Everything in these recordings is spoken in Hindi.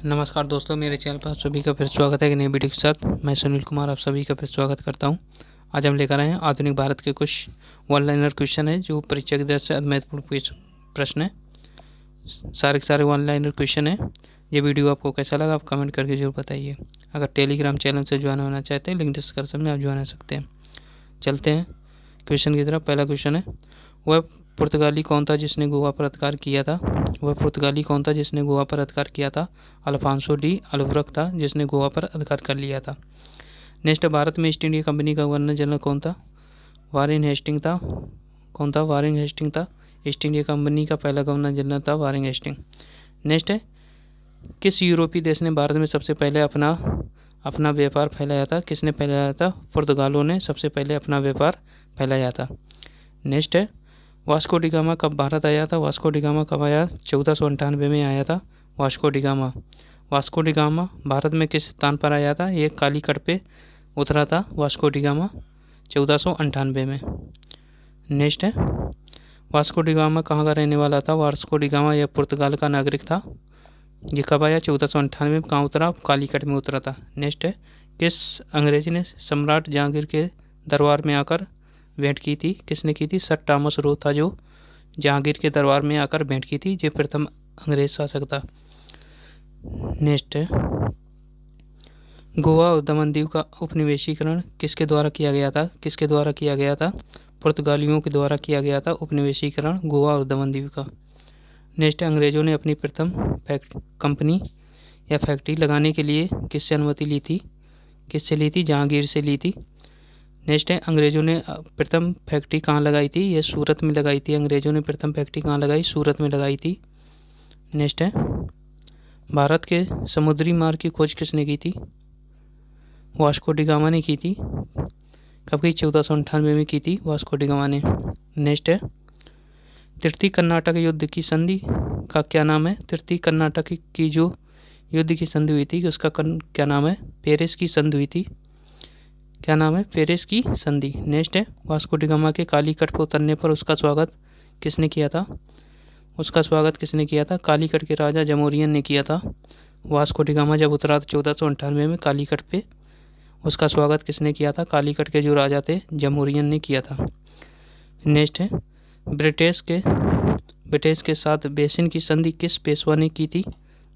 नमस्कार दोस्तों, मेरे चैनल पर आप सभी का फिर स्वागत है एक नई वीडियो के साथ। मैं सुनील कुमार आप सभी का फिर स्वागत करता हूं। आज हम लेकर आए हैं आधुनिक भारत के कुछ वन लाइनर क्वेश्चन है जो परीक्षा की दृष्टि से महत्वपूर्ण प्रश्न है। सारे के सारे वन लाइनर क्वेश्चन है। ये वीडियो आपको कैसा लगा आप कमेंट करके जरूर बताइए। अगर टेलीग्राम चैनल से ज्वाइन होना चाहते हैं लिंक डिस्क्रिप्शन में आप ज्वाइन हो सकते हैं। चलते हैं क्वेश्चन की तरफ। पहला क्वेश्चन है, वह पुर्तगाली कौन था जिसने गोवा पर अधिकार किया था? वह पुर्तगाली कौन था जिसने गोवा पर अधिकार किया था? अल्फांसो डी अल्बुकर्क था जिसने गोवा पर अधिकार कर लिया था। नेक्स्ट, भारत में ईस्ट इंडिया कंपनी का गवर्नर जनरल कौन था? वारेन हेस्टिंग था। कौन था? वारेन हेस्टिंग था। ईस्ट इंडिया कंपनी का पहला गवर्नर जनरल था वारेन हेस्टिंग। नेक्स्ट है, किस यूरोपीय देश ने भारत में सबसे पहले अपना व्यापार फैलाया था? किसने फैलाया था? पुर्तगालों ने सबसे पहले अपना व्यापार फैलाया था। नेक्स्ट है, वास्को डी गामा कब भारत आया था? वास्को डी गामा कब आया? 1498 में आया था Vasco D gamma. Vasco D gamma Bharat में किस स्थान पर आया था? ये कालीकट पे उतरा था वास्को डी गामा 1498 में। नेक्स्ट है, वास्को डी गामा कहाँ का रहने वाला था? वास्को डी गामा यह पुर्तगाल का नागरिक था। ये कब आया? 1498 में। कहाँ उतरा? कालीकट में उतरा था। नेक्स्ट है, किस अंग्रेजी ने सम्राट जहांगीर के दरबार में आकर भेंट की थी? किसने की थी? सर टॉमस रो था जो जहांगीर के दरबार में आकर भेंट की थी। ये प्रथम अंग्रेज शासक था। नेक्स्ट है, गोवा और दमन दीव का उपनिवेशीकरण किसके द्वारा किया गया था? किसके द्वारा किया गया था? पुर्तगालियों के द्वारा किया गया था उपनिवेशीकरण गोवा और दमन दीव का। नेक्स्ट, अंग्रेजों ने अपनी प्रथम कंपनी या फैक्ट्री लगाने के लिए किससे अनुमति ली थी? किससे ली थी? जहांगीर से ली थी। नेक्स्ट है, अंग्रेजों ने प्रथम फैक्ट्री कहाँ लगाई थी? ये सूरत में लगाई थी। अंग्रेजों ने प्रथम फैक्ट्री कहाँ लगाई? सूरत में लगाई थी। नेक्स्ट है, भारत के समुद्री मार्ग की खोज किसने की थी? वास्को डी गामा ने की थी। कब की? 1498 में की थी वास्को डी गामा ने। नेक्स्ट है, तृतीय कर्नाटक युद्ध की संधि का क्या नाम है? तृतीय कर्नाटक की जो युद्ध की संधि हुई थी उसका क्या नाम है? पेरिस की संधि हुई थी। क्या नाम है? पेरिस की संधि। नेक्स्ट है, वास्को डी गामा के कालीकट पर उतरने पर उसका स्वागत किसने किया था? उसका स्वागत किसने किया था? कालीकट के राजा जमोरियन ने किया था। वास्को डी गामा जब उतरा था 1498 में कालीकट पे, उसका स्वागत किसने किया था? कालीकट के जो राजा थे जमोरियन ने किया था। नेक्स्ट है, ब्रिटिश के साथ बेसिन की संधि किस पेशवा ने की थी?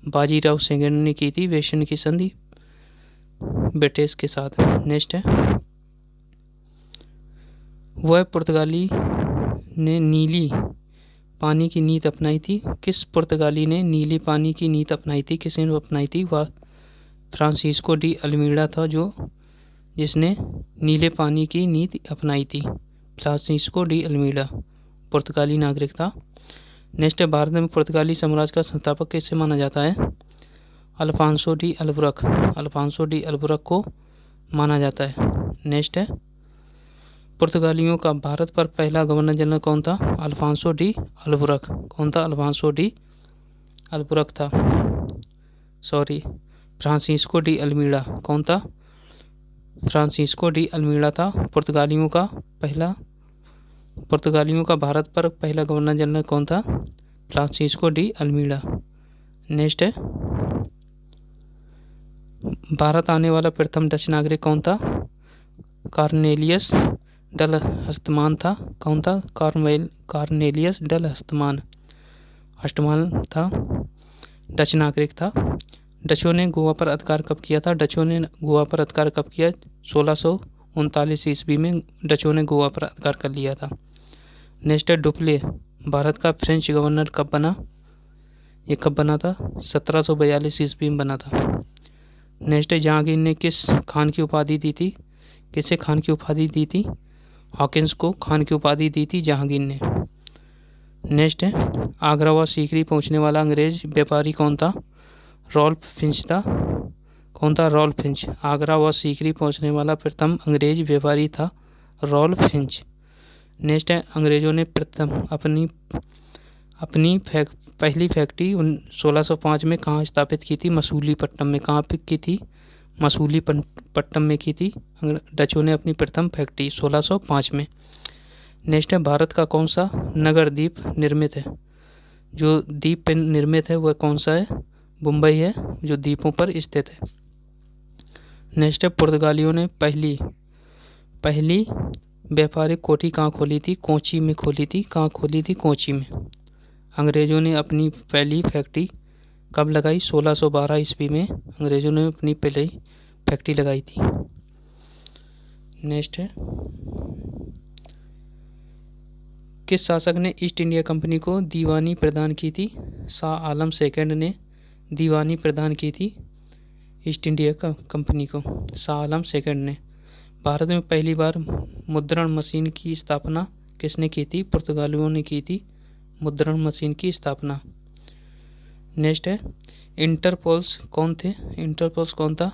बाजीराव सेकंड ने की थी बेसिन की संधि ब्रिटिश के साथ। नेक्स्ट है, वह पुर्तगाली ने नीली पानी की नीति अपनाई थी। किस पुर्तगाली ने नीली पानी की नीति अपनाई थी? किसने अपनाई थी? वह फ्रांसिस्को डी अल्मीड़ा था जो जिसने नीले पानी की नीति अपनाई थी। फ्रांसिस्को डी अल्मीड़ा पुर्तगाली नागरिक था। नेक्स्ट है, भारत में पुर्तगाली साम्राज्य का संस्थापक किसे माना जाता है? Alfonso de Albuquerque. Alfonso de Albuquerque को माना जाता है। नेक्स्ट है, पुर्तगालियों का भारत पर पहला गवर्नर जनरल कौन था? Afonso de Albuquerque. कौन था? अल्फांसो डी अल्बुकर्क था। Sorry, Francisco de Almeida. कौन था? फ्रांसिस्को डी अल्मीड़ा था पुर्तगालियों का भारत पर पहला गवर्नर जनरल कौन था? Francisco de अल्मीड़ा। नेक्स्ट है, भारत आने वाला प्रथम डच नागरिक कौन था? कॉर्नेलियस डल हस्तमान था। कौन था? कॉर्नेलियस डल हस्तमान था। डच नागरिक था। डचों ने गोवा पर अधिकार कब किया था? डचों ने गोवा पर अधिकार कब किया? 1639 ईस्वी में डचों ने गोवा पर अधिकार कर लिया था। नेक्स्ट है, डुप्ले भारत का फ्रेंच गवर्नर कब बना? ये कब बना था? 1742 ईस्वी में बना था। नेक्स्ट है, जहांगीर ने किस खान की उपाधि दी थी? किसे खान की उपाधि दी थी? हॉकिंस को खान की उपाधि दी थी जहांगीर ने। नेक्स्ट है, आगरा व सीकरी पहुंचने वाला अंग्रेज व्यापारी कौन था? रॉल्फ फिंच था। कौन था? Rolf Finch. आगरा व सीकरी पहुंचने वाला प्रथम अंग्रेज व्यापारी था रॉल्फ फिंच। नेक्स्ट है, अंग्रेजों ने प्रथम अपनी पहली फैक्ट्री 1605 में कहाँ स्थापित की थी? मसूलीपट्टनम में। कहाँ पे की थी? मसूलीपट्टनम में की थी डचों ने अपनी प्रथम फैक्ट्री 1605 में। नेक्स्ट है, भारत का कौन सा नगर द्वीप निर्मित है? जो द्वीप पे निर्मित है वह कौन सा है? मुंबई है जो द्वीपों पर स्थित है। नेक्स्ट है, पुर्तगालियों ने पहली व्यापारिक कोठी कहाँ खोली थी? कोची में खोली थी। कहाँ खोली थी? कोची में। अंग्रेजों ने अपनी पहली फैक्ट्री कब लगाई? 1612 ईस्वी में अंग्रेजों ने अपनी पहली फैक्ट्री लगाई थी। नेक्स्ट है, किस शासक ने ईस्ट इंडिया कंपनी को दीवानी प्रदान की थी? शाह आलम सेकंड ने दीवानी प्रदान की थी ईस्ट इंडिया कंपनी को, शाह आलम सेकंड ने। भारत में पहली बार मुद्रण मशीन की स्थापना किसने की थी? पुर्तगालियों ने की थी मुद्रण मशीन की स्थापना। नेक्स्ट है, इंटरपोल्स कौन थे? इंटरपोल्स कौन था?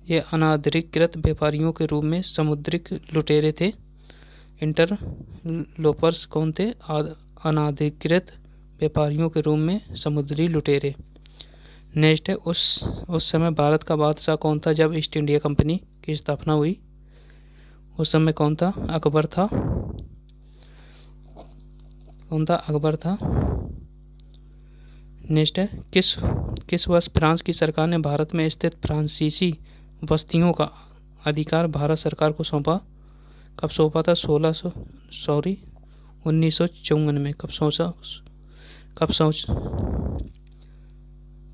ये अनाधिकृत व्यापारियों के रूप में समुद्रिक लुटेरे थे। इंटरलोपर्स कौन थे? अनाधिकृत व्यापारियों के रूप में समुद्री लुटेरे। नेक्स्ट है, उस समय भारत का बादशाह कौन था जब ईस्ट इंडिया कंपनी की स्थापना हुई? उस समय कौन था? अकबर था। कौन था? अकबर था। नेक्स्ट है, किस वर्ष फ्रांस की सरकार ने भारत में स्थित फ्रांसीसी बस्तियों का अधिकार भारत सरकार को सौंपा? कब सौंपा था? 1954 में।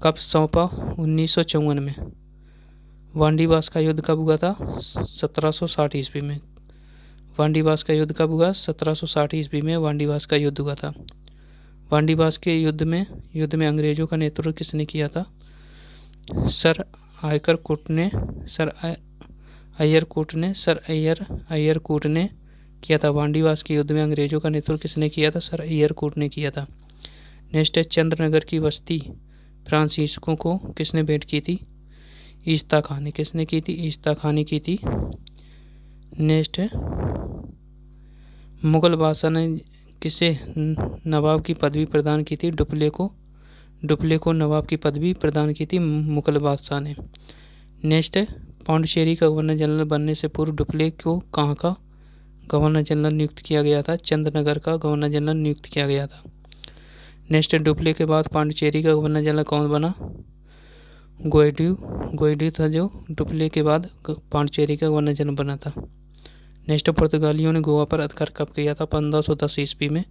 कब सौंपा? 1954 में। वांडीवास का युद्ध कब हुआ था? 1760 ईस्वी में। वांडीवास का युद्ध कब हुआ? 1760 ईस्वी में वांडीवास का युद्ध हुआ था। वांडीवास के युद्ध में अंग्रेजों का नेतृत्व किसने किया था? सर अय्यरकूट ने किया था। वांडीवास के युद्ध में अंग्रेजों का नेतृत्व किसने किया था? सर अय्यरकूट ने किया था। नेक्स्ट है, चंद्रनगर की बस्ती फ्रांसीसियों को किसने भेंट की थी? ईस्ता खान ने। किसने की थी? ईस्ता खान ने की थी। नेक्स्ट है, मुगल बादशाह ने किसे नवाब की पदवी प्रदान की थी? डुप्ले को नवाब की पदवी प्रदान की थी मुगल बादशाह ने। नेक्स्ट है, पांडिचेरी का गवर्नर जनरल बनने से पूर्व डुप्ले को कहाँ का गवर्नर जनरल नियुक्त किया गया था? चंद्रनगर का गवर्नर जनरल नियुक्त किया गया था। नेक्स्ट है, डुप्ले के बाद पांडिचेरी का गवर्नर जनरल कौन बना? ग्वाइड्यू था जो डुप्ले के बाद पांडिचेरी का गवर्नर जनरल बना था। नेक्स्ट, पुर्तगालियों ने गोवा पर अधिकार कब किया था? 1510 ईस्वी में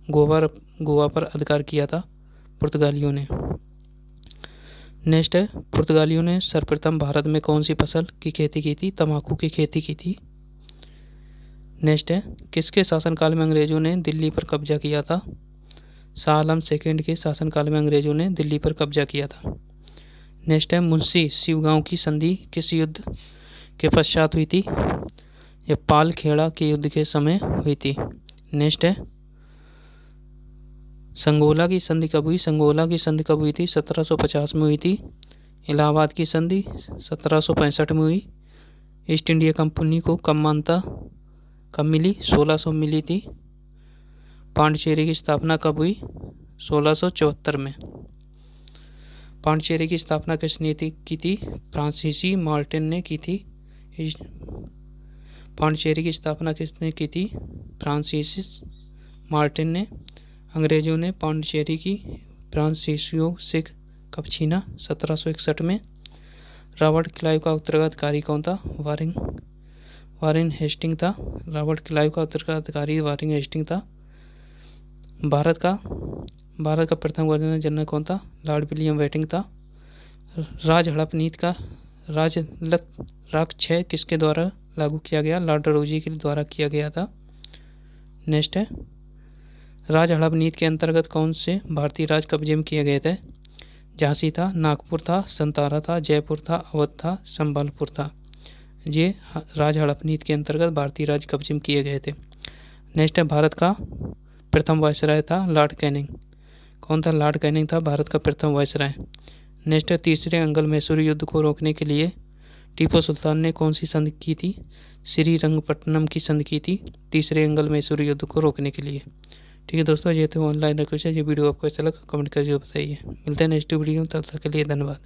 गोवा पर अधिकार किया था पुर्तगालियों ने। नेक्स्ट है, पुर्तगालियों ने सर्वप्रथम भारत में कौन सी फसल की खेती की थी? तंबाकू की खेती की थी। नेक्स्ट है, किसके शासनकाल में अंग्रेजों ने दिल्ली पर कब्जा किया था? शाह आलम सेकंड के शासनकाल में अंग्रेजों ने दिल्ली पर कब्जा किया था। नेक्स्ट है, मुंशी शिवगांव की संधि किस युद्ध के पश्चात हुई थी? यह पाल खेड़ा के युद्ध के समय हुई थी। नेक्स्ट है, संगोला की संधि कब हुई? संगोला की संधि कब हुई थी? 1750 में हुई थी। इलाहाबाद की संधि 1765 में हुई। ईस्ट इंडिया कंपनी को कब मिली? 1600 मिली थी। पांडिचेरी की स्थापना कब हुई? 1674 में। पांडिचेरी की स्थापना किसने की थी? फ्रांसीसी मार्टिन ने की थी। पांडिचेरी की स्थापना किसने की थी? फ्रांसीसी मार्टिन ने। अंग्रेजों ने पांडिचेरी की फ्रांसीसियों से कब छीना? 1761 में। रॉबर्ट क्लाइव का उत्तराधिकारी कौन था? वारेन हेस्टिंग था। रॉबर्ट क्लाइव का उत्तराधिकारी वारेन हेस्टिंग था। भारत का प्रथम गवर्नर जनरल कौन था? लॉर्ड विलियम बेंटिंक था। राज हड़प नीति का राग 6 किसके द्वारा लागू किया गया? लॉर्ड डलहौजी के द्वारा किया गया था। नेक्स्ट है, राज हड़प नीति के अंतर्गत कौन से भारतीय राज कब्जे में किए गए थे? झांसी था, नागपुर था, संतारा था, जयपुर था, अवध था, संबलपुर था। ये राज हड़प नीति के अंतर्गत भारतीय राज कब्जे में किए गए थे। नेक्स्ट है, भारत का प्रथम वायसराय था लॉर्ड कैनिंग। कौन था? लॉर्ड कैनिंग था भारत का प्रथम वायसराय। नेक्स्ट है, तीसरे अंगल मैसूर युद्ध को रोकने के लिए टीपू सुल्तान ने कौन सी संधि की थी? श्रीरंगपट्टनम की संधि की थी तीसरे अंगल मैसूर युद्ध को रोकने के लिए। ठीक है दोस्तों, ये थे ऑनलाइन क्वेश्चन। ये वीडियो आपको कैसा लगा कमेंट करके बताइए। मिलते हैं नेक्स्ट वीडियो में, तब तक के लिए धन्यवाद।